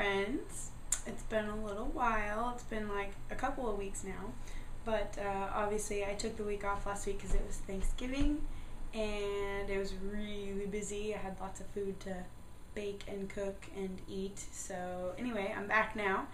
friends. It's been a little while. It's been like a couple of weeks now. But obviously I took the week off last week because it was Thanksgiving and it was really busy. I had lots of food to bake and cook and eat. So anyway, I'm back now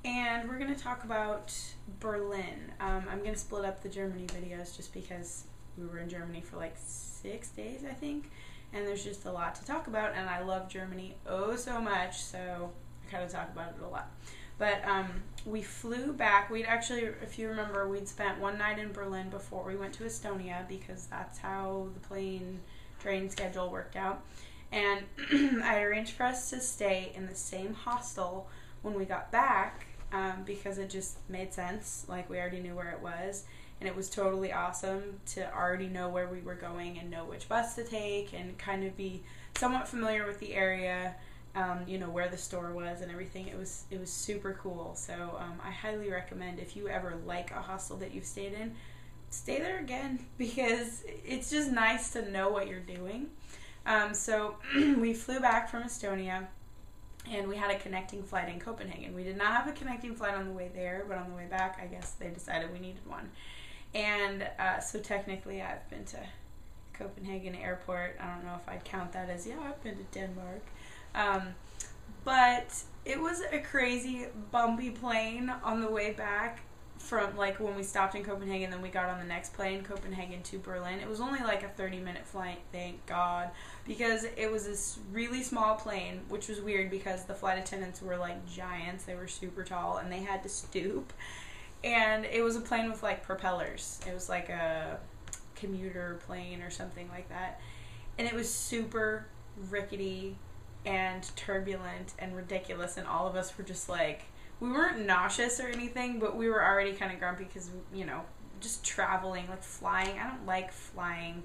and we're going to talk about Berlin. I'm going to split up the Germany videos just because we were in Germany for like 6 days, I think. And there's just a lot to talk about, and I love Germany oh so much, so I kind of talk about it a lot. But we flew back. We'd actually, if you remember, we'd spent one night in Berlin before we went to Estonia because that's how the train schedule worked out. And I arranged for us to stay in the same hostel when we got back because it just made sense. Like, we already knew where it was. And it was totally awesome to already know where we were going and know which bus to take and kind of be somewhat familiar with the area, where the store was and everything. It was super cool. So I highly recommend, if you ever like a hostel that you've stayed in, stay there again because it's just nice to know what you're doing. So we flew back from Estonia and we had a connecting flight in Copenhagen. We did not have a connecting flight on the way there, but on the way back, I guess they decided we needed one. And so technically I've been to Copenhagen Airport. I don't know if I'd count that as, I've been to Denmark. But it was a crazy bumpy plane on the way back from, like, when we stopped in Copenhagen, then we got on the next plane, Copenhagen to Berlin. It was only like a 30-minute flight, thank God, because it was this really small plane, which was weird because the flight attendants were like giants. They were super tall and they had to stoop. And it was a plane with like propellers. It was like a commuter plane or something like that. And it was super rickety and turbulent and ridiculous. And all of us were just like, we weren't nauseous or anything, but we were already kind of grumpy because, just traveling, like flying. I don't like flying.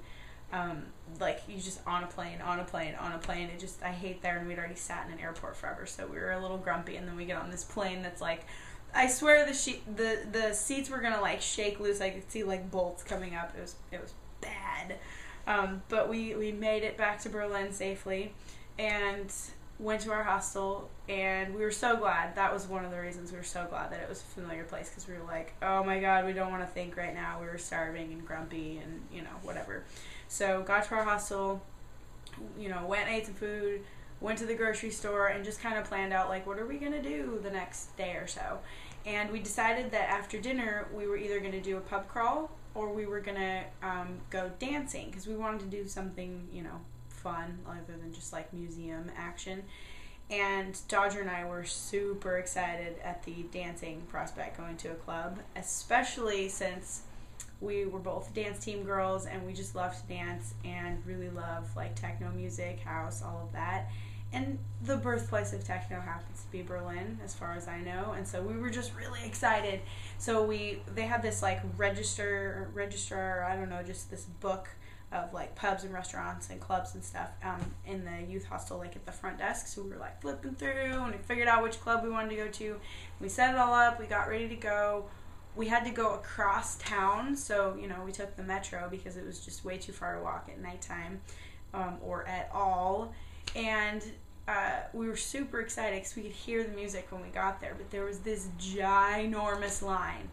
Like, you just on a plane. It just, I hate that. And we'd already sat in an airport forever. So we were a little grumpy. And then we get on this plane that's like, I swear the seats were gonna like shake loose. I could see like bolts coming up. It was bad. But we made it back to Berlin safely and went to our hostel, and we were so glad. That was one of the reasons we were so glad that it was a familiar place, because we were like, oh my God, we don't want to think right now. We were starving and grumpy and whatever. So got to our hostel, went and ate some food, went to the grocery store, and just kind of planned out, like, what are we going to do the next day or so? And we decided that after dinner, we were either going to do a pub crawl or we were going to go dancing, because we wanted to do something, fun, other than just, like, museum action. And Dodger and I were super excited at the dancing prospect, going to a club, especially since we were both dance team girls and we just love to dance and really love, like, techno music, house, all of that. And the birthplace of techno happens to be Berlin, as far as I know. And so we were just really excited. So they had this like registrar, I don't know, just this book of like pubs and restaurants and clubs and stuff in the youth hostel, like at the front desk. So we were like flipping through and we figured out which club we wanted to go to. We set it all up. We got ready to go. We had to go across town. So, we took the metro because it was just way too far to walk at nighttime or at all. And we were super excited because we could hear the music when we got there, but there was this ginormous line,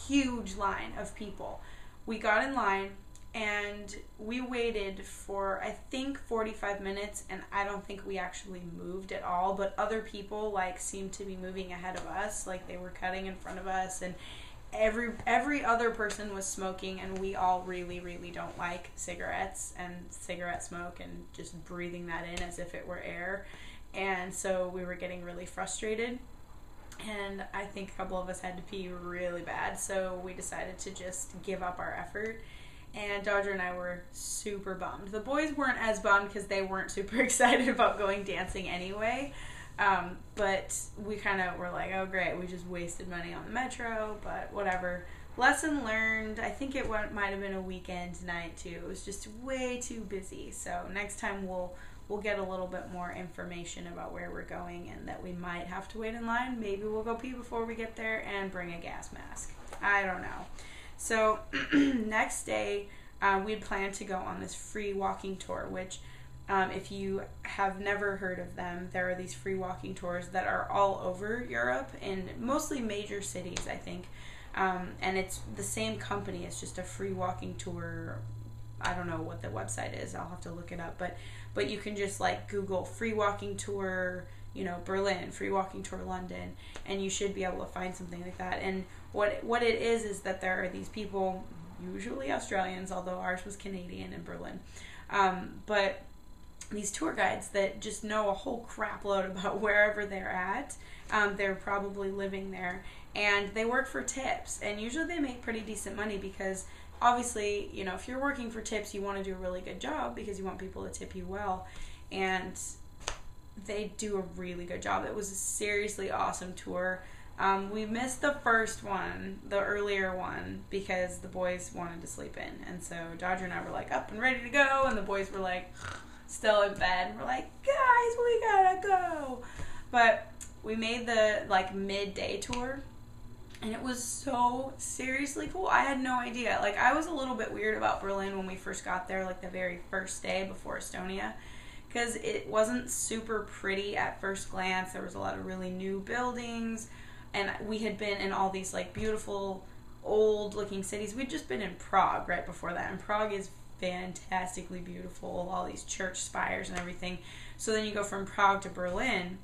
huge line of people. We got in line and we waited for, I think, 45 minutes, and I don't think we actually moved at all, but other people like seemed to be moving ahead of us, like they were cutting in front of us, and every other person was smoking, and we all really, really don't like cigarettes and cigarette smoke and just breathing that in as if it were air. And so we were getting really frustrated, and I think a couple of us had to pee really bad, so we decided to just give up our effort. And Dodger and I were super bummed. The boys weren't as bummed because they weren't super excited about going dancing anyway. But we kind of were like, oh great, we just wasted money on the metro, but whatever. Lesson learned. I think it might have been a weekend night too. It was just way too busy. So next time we'll get a little bit more information about where we're going and that we might have to wait in line. Maybe we'll go pee before we get there and bring a gas mask. I don't know. So next day, we'd planned to go on this free walking tour, which If you have never heard of them, there are these free walking tours that are all over Europe, in mostly major cities, I think. And it's the same company. It's just a free walking tour. I don't know what the website is. I'll have to look it up. But you can just like Google free walking tour, Berlin, free walking tour London, and you should be able to find something like that. And what it is that there are these people, usually Australians, although ours was Canadian in Berlin, but these tour guides that just know a whole crap load about wherever they're at. They're probably living there, and they work for tips, and usually they make pretty decent money because obviously, if you're working for tips, you want to do a really good job because you want people to tip you well, and they do a really good job. It was a seriously awesome tour. We missed the first one, the earlier one, because the boys wanted to sleep in, and so Dodger and I were like up and ready to go, and the boys were like still in bed. We're like, guys, we gotta go. But we made the like midday tour, and it was so seriously cool. I had no idea. Like, I was a little bit weird about Berlin when we first got there, like the very first day before Estonia, because it wasn't super pretty at first glance. There was a lot of really new buildings, and we had been in all these like beautiful old looking cities. We'd just been in Prague right before that, and Prague is fantastically beautiful, all these church spires and everything. So then you go from Prague to Berlin,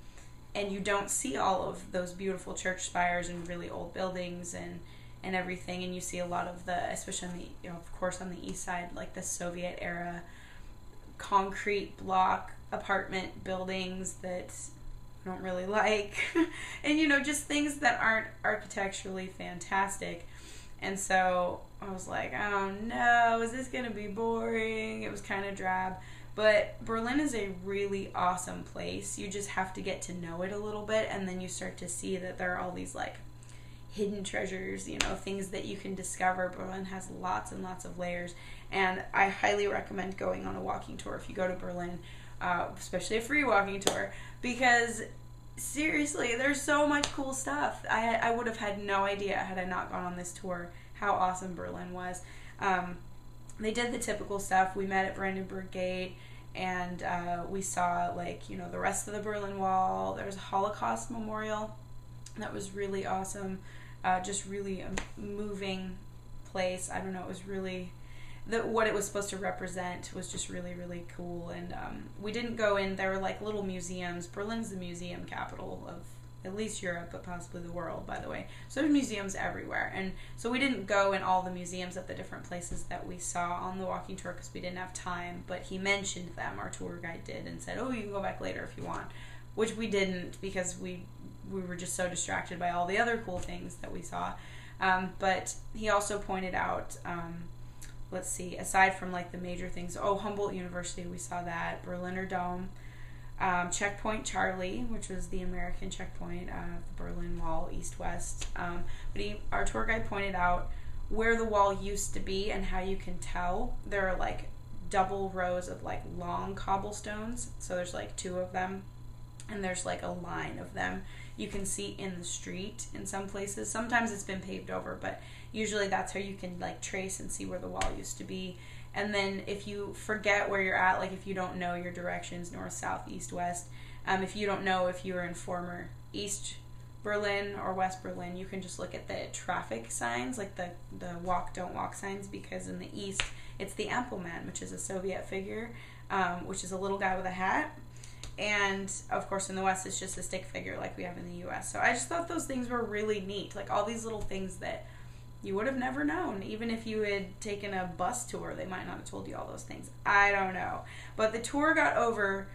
and you don't see all of those beautiful church spires and really old buildings and everything, and you see a lot of the, especially on the, of course on the east side, like the Soviet era concrete block apartment buildings that I don't really like, and just things that aren't architecturally fantastic. And so I was like, oh no, is this going to be boring? It was kind of drab. But Berlin is a really awesome place. You just have to get to know it a little bit, and then you start to see that there are all these like hidden treasures, things that you can discover. Berlin has lots and lots of layers, and I highly recommend going on a walking tour if you go to Berlin, especially a free walking tour, because seriously, there's so much cool stuff. I would have had no idea had I not gone on this tour how awesome Berlin was. They did the typical stuff. We met at Brandenburg Gate, and we saw the rest of the Berlin Wall. There was a Holocaust memorial that was really awesome. Just really a moving place. I don't know, it was really what it was supposed to represent was just really, really cool. And we didn't go in. There were like little museums. Berlin's the museum capital of at least Europe, but possibly the world, by the way. So there's museums everywhere. And so we didn't go in all the museums at the different places that we saw on the walking tour because we didn't have time. But he mentioned them, our tour guide did, and said, oh, you can go back later if you want. Which we didn't because we were just so distracted by all the other cool things that we saw. But he also pointed out, let's see, aside from like the major things, Humboldt University, we saw that, Berliner Dome, Checkpoint Charlie, which was the American checkpoint of the Berlin Wall, east-west. But our tour guide pointed out where the wall used to be and how you can tell. There are like double rows of like long cobblestones, so there's like two of them, and there's like a line of them you can see in the street in some places. Sometimes it's been paved over, but usually that's how you can like trace and see where the wall used to be. And then if you forget where you're at, like if you don't know your directions, north, south, east, west, if you don't know if you were in former East Berlin or West Berlin, you can just look at the traffic signs, like the walk, don't walk signs, because in the east, it's the Ampelmann, which is a Soviet figure, which is a little guy with a hat. And, of course, in the West, it's just a stick figure like we have in the U.S. So I just thought those things were really neat. Like, all these little things that you would have never known. Even if you had taken a bus tour, they might not have told you all those things. I don't know. But the tour got over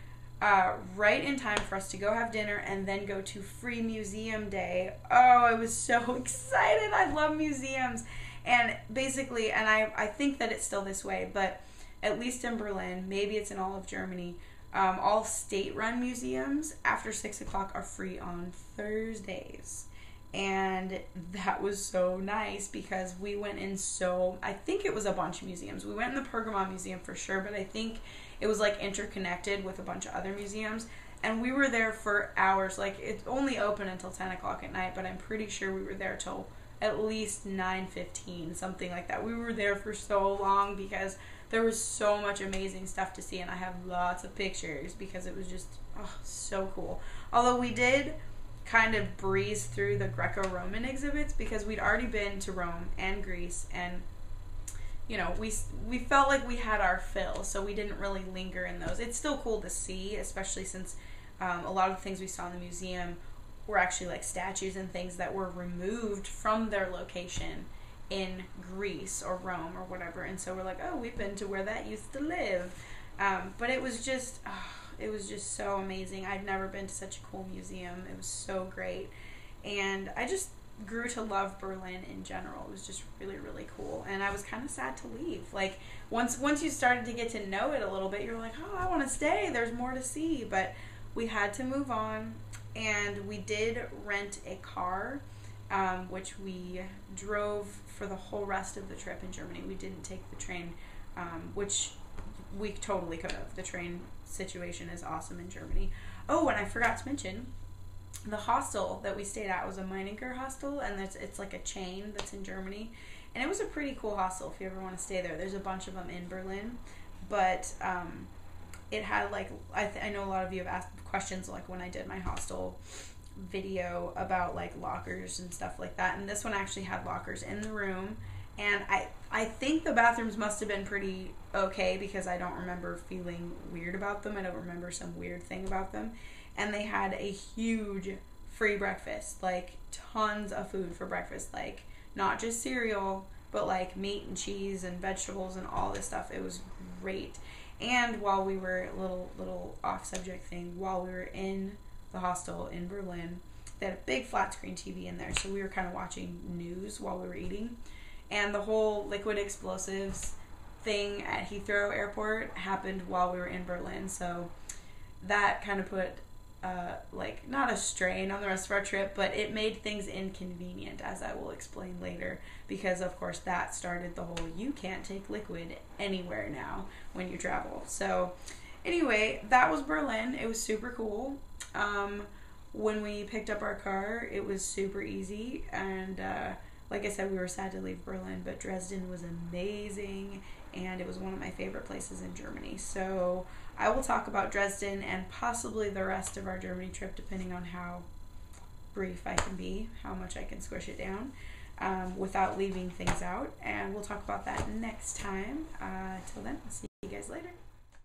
right in time for us to go have dinner and then go to Free Museum Day. Oh, I was so excited. I love museums. And basically, and I think that it's still this way, but at least in Berlin, maybe it's in all of Germany, all state-run museums after 6 o'clock are free on Thursdays. And that was so nice because we went in I think it was a bunch of museums. We went in the Pergamon Museum for sure, but I think it was like interconnected with a bunch of other museums. And we were there for hours. Like, it's only open until 10 o'clock at night, but I'm pretty sure we were there till at least 9:15, something like that. We were there for so long because there was so much amazing stuff to see, and I have lots of pictures because it was just so cool. Although we did kind of breeze through the Greco-Roman exhibits because we'd already been to Rome and Greece, and you know, we felt like we had our fill, so we didn't really linger in those. It's still cool to see, especially since a lot of the things we saw in the museum were actually like statues and things that were removed from their location in Greece or Rome or whatever, and so we're like, oh, we've been to where that used to live. But it was just so amazing. I'd never been to such a cool museum. It was so great, and I just grew to love Berlin in general. It was just really, really cool, and I was kind of sad to leave. Like once you started to get to know it a little bit, you're like, oh, I want to stay. There's more to see, but we had to move on, and we did rent a car, which we drove for the whole rest of the trip in Germany. We didn't take the train, which we totally could have. The train situation is awesome in Germany. Oh, and I forgot to mention, the hostel that we stayed at was a Meininger hostel, and it's like a chain that's in Germany, and it was a pretty cool hostel if you ever want to stay there. There's a bunch of them in Berlin, but it had like, I know a lot of you have asked questions like when I did my hostel video about like lockers and stuff like that, and this one actually had lockers in the room, and I think the bathrooms must have been pretty okay because I don't remember feeling weird about them. I don't remember some weird thing about them. And they had a huge free breakfast, like tons of food for breakfast, like not just cereal, but like meat and cheese and vegetables and all this stuff. It was great. And while we were, little off subject thing, while we were in the hostel in Berlin, they had a big flat screen TV in there, so we were kind of watching news while we were eating. And the whole liquid explosives thing at Heathrow Airport happened while we were in Berlin, so that kind of put like not a strain on the rest of our trip, but it made things inconvenient, as I will explain later, because of course that started the whole you can't take liquid anywhere now when you travel. So anyway, that was Berlin. It was super cool. When we picked up our car, it was super easy, and like I said, we were sad to leave Berlin, but Dresden was amazing, and it was one of my favorite places in Germany. So I will talk about Dresden and possibly the rest of our Germany trip, depending on how brief I can be, how much I can squish it down without leaving things out. And we'll talk about that next time. Till then, I'll see you guys later.